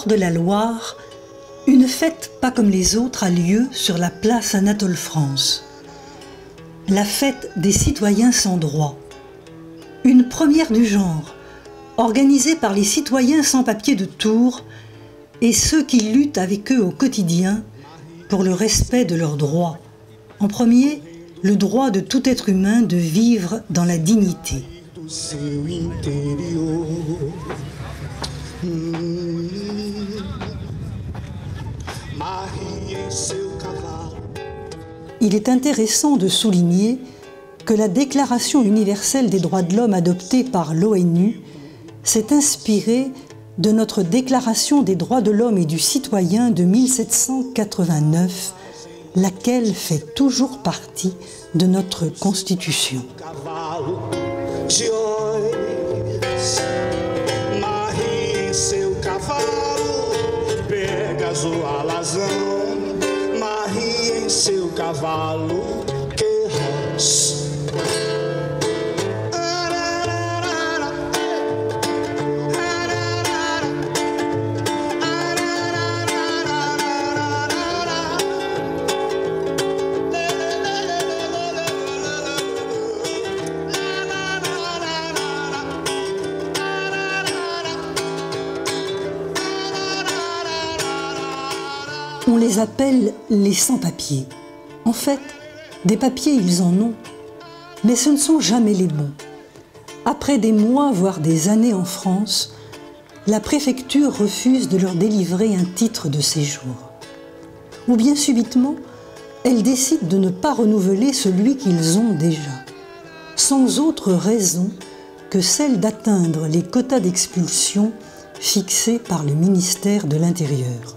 de la Loire, une fête pas comme les autres a lieu sur la place Anatole-France. La fête des citoyens sans droit. Une première du genre, organisée par les citoyens sans papier de Tours et ceux qui luttent avec eux au quotidien pour le respect de leurs droits. En premier, le droit de tout être humain de vivre dans la dignité. Il est intéressant de souligner que la Déclaration universelle des droits de l'homme adoptée par l'ONU s'est inspirée de notre Déclaration des droits de l'homme et du citoyen de 1789, laquelle fait toujours partie de notre Constitution. On les appelle les sans-papiers. En fait, des papiers, ils en ont, mais ce ne sont jamais les bons. Après des mois, voire des années en France, la préfecture refuse de leur délivrer un titre de séjour. Ou bien subitement, elle décide de ne pas renouveler celui qu'ils ont déjà, sans autre raison que celle d'atteindre les quotas d'expulsion fixés par le ministère de l'Intérieur.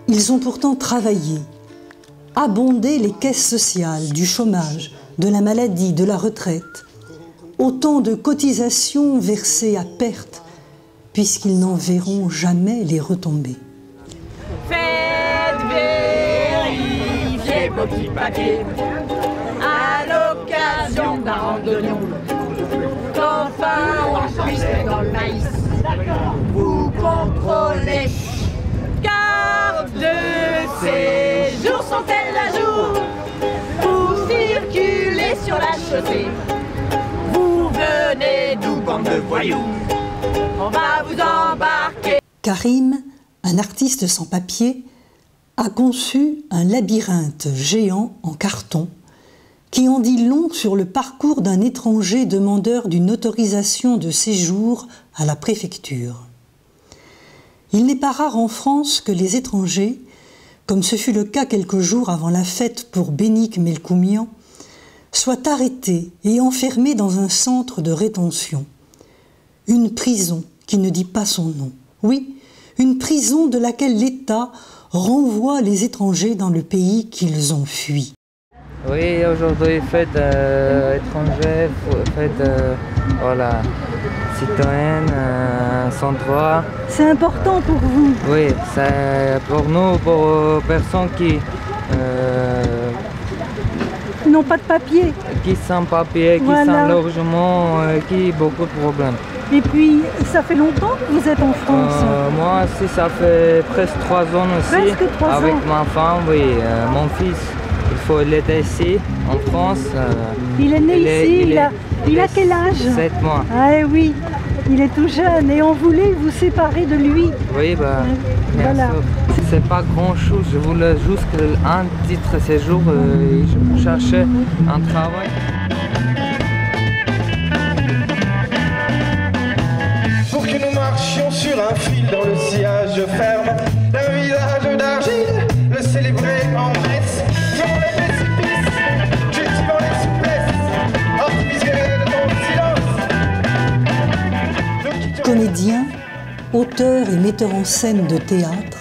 Ils ont pourtant travaillé, abondé les caisses sociales, du chômage, de la maladie, de la retraite. Autant de cotisations versées à perte, puisqu'ils n'en verront jamais les retombées. Faites vérifier vos petits papiers à l'occasion d'un randonnion. Qu'enfin on puisse dans le maïs, vous contrôlez. Carte de séjour sont-elles à jour pour circuler sur la chaussée? Vous venez d'où, bande de voyous? On va vous embarquer. Karim, un artiste sans papier, a conçu un labyrinthe géant en carton qui en dit long sur le parcours d'un étranger demandeur d'une autorisation de séjour à la préfecture. Il n'est pas rare en France que les étrangers, comme ce fut le cas quelques jours avant la fête pour Bénique Melkoumian, soient arrêtés et enfermés dans un centre de rétention. Une prison qui ne dit pas son nom. Oui, une prison de laquelle l'État renvoie les étrangers dans le pays qu'ils ont fui. Oui, aujourd'hui, fête étrangère, fête voilà, citoyenne, sans droit. C'est important pour vous? Oui, c'est pour nous, pour personnes qui n'ont pas de papier. Qui sans papier, voilà. Qui sans logement, qui ont beaucoup de problèmes. Et puis, ça fait longtemps que vous êtes en France? Moi aussi, ça fait presque 3 ans aussi. Presque 3 ans. Avec ma femme, oui, mon fils. Il était ici, en France. Il est né ici, il a quel âge? 7 mois. Ah oui, il est tout jeune et on voulait vous séparer de lui. Oui, bah, voilà. C'est pas grand chose, je voulais juste un titre de séjour, je cherchais un travail. Pour que nous marchions sur un fil dans le sillage ferme d'un visage d'argile, le célébrer en messe. Comédien, auteur et metteur en scène de théâtre,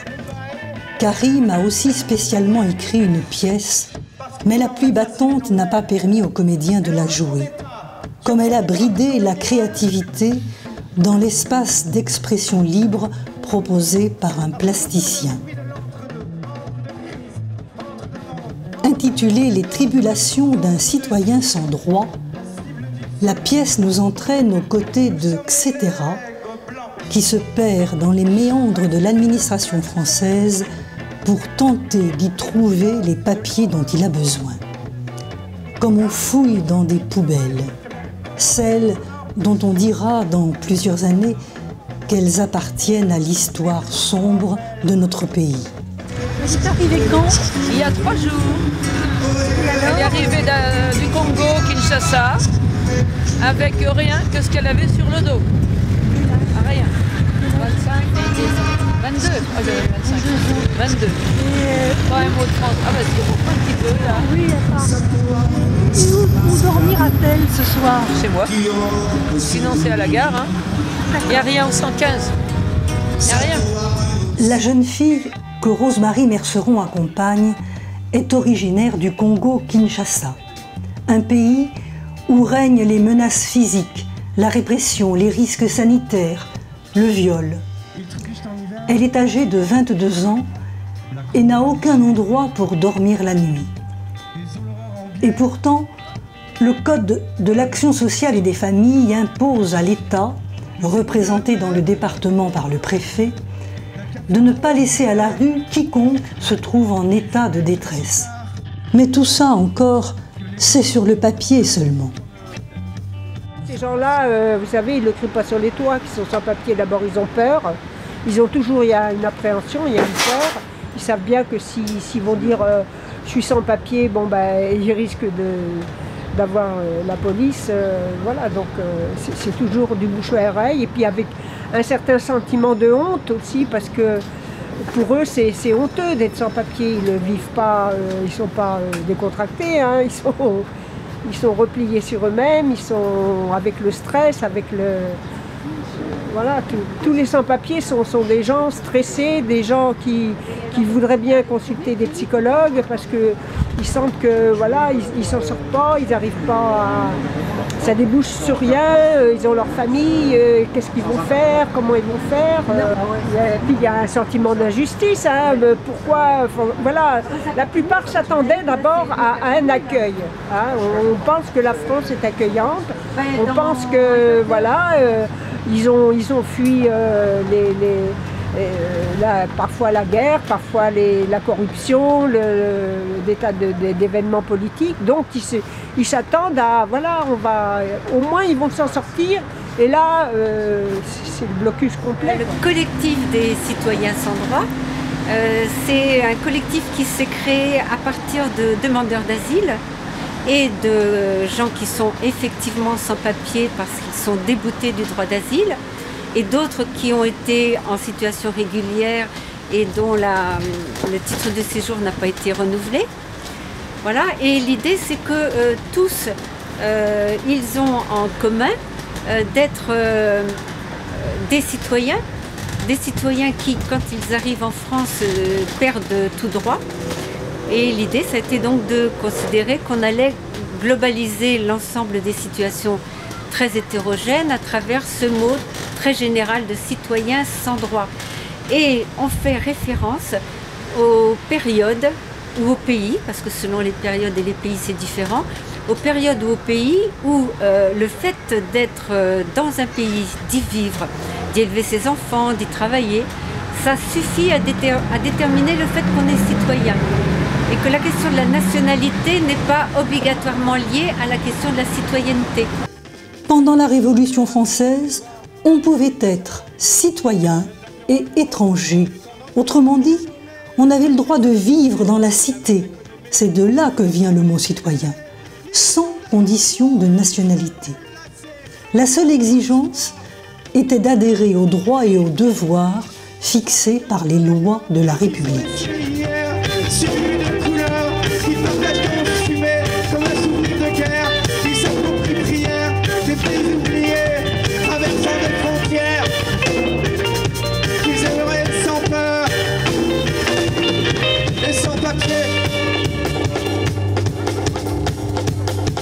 Karim a aussi spécialement écrit une pièce, mais la pluie battante n'a pas permis aux comédiens de la jouer, comme elle a bridé la créativité dans l'espace d'expression libre proposé par un plasticien. Intitulée « Les tribulations d'un citoyen sans droit », la pièce nous entraîne aux côtés de Etc., qui se perd dans les méandres de l'administration française pour tenter d'y trouver les papiers dont il a besoin. Comme on fouille dans des poubelles, celles dont on dira dans plusieurs années qu'elles appartiennent à l'histoire sombre de notre pays. Vous êtes arrivé quand? Il y a 3 jours. Elle est arrivée du Congo, Kinshasa, avec rien que ce qu'elle avait sur le dos. Ah, rien. 25, 22. Oh, j'avais 25. 22. Pas un mot de France. Ah, bah, c'est un petit peu là. Oui, attends. Où dormira-t-elle ce soir? Chez moi. Sinon, c'est à la gare. Hein. Il n'y a rien au 115. Il n'y a rien. La jeune fille que Rosemarie Merceron accompagne est originaire du Congo-Kinshasa, un pays où règnent les menaces physiques, la répression, les risques sanitaires, le viol. Elle est âgée de 22 ans et n'a aucun endroit pour dormir la nuit. Et pourtant, le Code de l'action sociale et des familles impose à l'État, représenté dans le département par le préfet, de ne pas laisser à la rue quiconque se trouve en état de détresse. Mais tout ça encore, c'est sur le papier seulement. Ces gens-là, vous savez, ils ne crient pas sur les toits, qui sont sans papier. D'abord, ils ont peur. Ils ont toujours, il y a une appréhension, il y a une peur. Ils savent bien que s'ils vont dire je suis sans papier, bon, ben, ils risquent d'avoir la police. Voilà, donc c'est toujours du bouche à oreille. Et puis avec un certain sentiment de honte aussi, parce que pour eux, c'est honteux d'être sans papier. Ils ne vivent pas, ils ne sont pas décontractés, hein, ils sont repliés sur eux-mêmes, ils sont avec le stress, avec le... Voilà, tous les sans-papiers sont des gens stressés, des gens qui voudraient bien consulter des psychologues parce qu'ils sentent que voilà, ils s'en sortent pas, ils n'arrivent pas à... Ça débouche sur rien, ils ont leur famille, qu'est-ce qu'ils vont faire, comment ils vont faire. Et puis il y a un sentiment d'injustice, hein, pourquoi... Voilà, la plupart s'attendaient d'abord à un accueil. Hein, on pense que la France est accueillante, on pense que voilà... Ils ont fui parfois la guerre, parfois la corruption, des tas d'événements politiques. Donc ils s'attendent à, voilà, au moins ils vont s'en sortir. Et là, c'est le blocus complet. Le collectif des citoyens sans droit, c'est un collectif qui s'est créé à partir de demandeurs d'asile et de gens qui sont effectivement sans papier parce qu'ils sont déboutés du droit d'asile, et d'autres qui ont été en situation régulière et dont le titre de séjour n'a pas été renouvelé. Voilà. Et l'idée, c'est que tous, ils ont en commun d'être des citoyens qui, quand ils arrivent en France, perdent tout droit. Et l'idée, ça a été donc de considérer qu'on allait globaliser l'ensemble des situations très hétérogènes à travers ce mot très général de citoyens sans droit. Et on fait référence aux périodes ou aux pays, parce que selon les périodes et les pays c'est différent, aux périodes ou aux pays où le fait d'être dans un pays, d'y vivre, d'y élever ses enfants, d'y travailler, ça suffit à déterminer le fait qu'on est citoyen. Et que la question de la nationalité n'est pas obligatoirement liée à la question de la citoyenneté. Pendant la Révolution française, on pouvait être citoyen et étranger. Autrement dit, on avait le droit de vivre dans la cité. C'est de là que vient le mot citoyen, sans condition de nationalité. La seule exigence était d'adhérer aux droits et aux devoirs fixés par les lois de la République.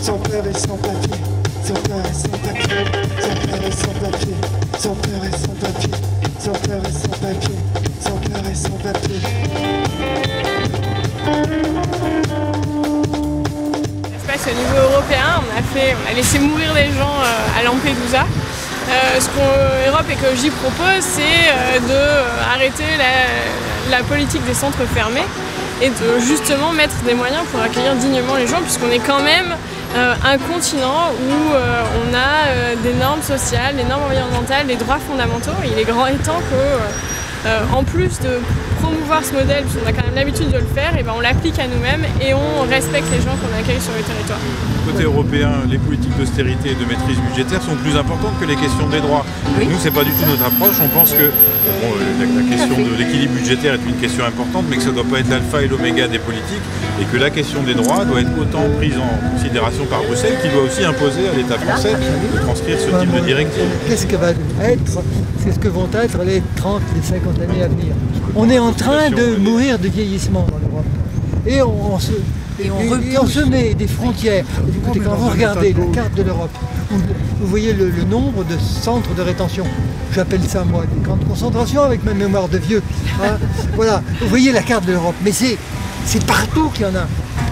Sans peur et sans papier, sans peur et sans papier, sans peur et sans papier, sans peur et sans papier, sans peur et sans papier, sans peur et sans papier. L'espace au niveau européen, on a laissé mourir des gens à Lampedusa. Ce qu'Europe Écologie propose, c'est d'arrêter la politique des centres fermés et de justement mettre des moyens pour accueillir dignement les gens, puisqu'on est quand même un continent où on a des normes sociales, des normes environnementales, des droits fondamentaux. Il est grand temps que, en plus de promouvoir ce modèle, puisqu'on a quand même l'habitude de le faire, et ben on l'applique à nous-mêmes et on respecte les gens qu'on accueille sur le territoire. Côté européen, les politiques d'austérité et de maîtrise budgétaire sont plus importantes que les questions des droits. Oui. Nous, c'est pas du tout notre approche. On pense que la question de l'équilibre budgétaire est une question importante, mais que ça ne doit pas être l'alpha et l'oméga des politiques, et que la question des droits doit être autant prise en considération par Bruxelles, qui doit aussi imposer à l'État français de transcrire ce type de directive. Qu'est-ce que vont être les 30, les 50 années à venir? On est en train de mourir de vieillissement dans l'Europe. Et on se met des frontières. Écoutez, quand vous regardez la carte de l'Europe, vous voyez le nombre de centres de rétention. J'appelle ça, moi, des camps de concentration avec ma mémoire de vieux. Hein. Voilà, vous voyez la carte de l'Europe. Mais c'est partout qu'il y en a.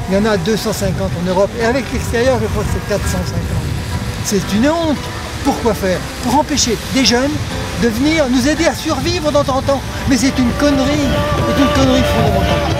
Il y en a 250 en Europe. Et avec l'extérieur, je crois que c'est 450. C'est une honte. Pourquoi faire? Pour empêcher des jeunes de venir nous aider à survivre dans 30 ans. Mais c'est une connerie. C'est une connerie fondamentale.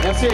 Merci.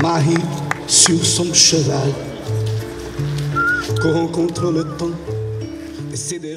Marie sur son cheval, courant contre le temps, et c'est des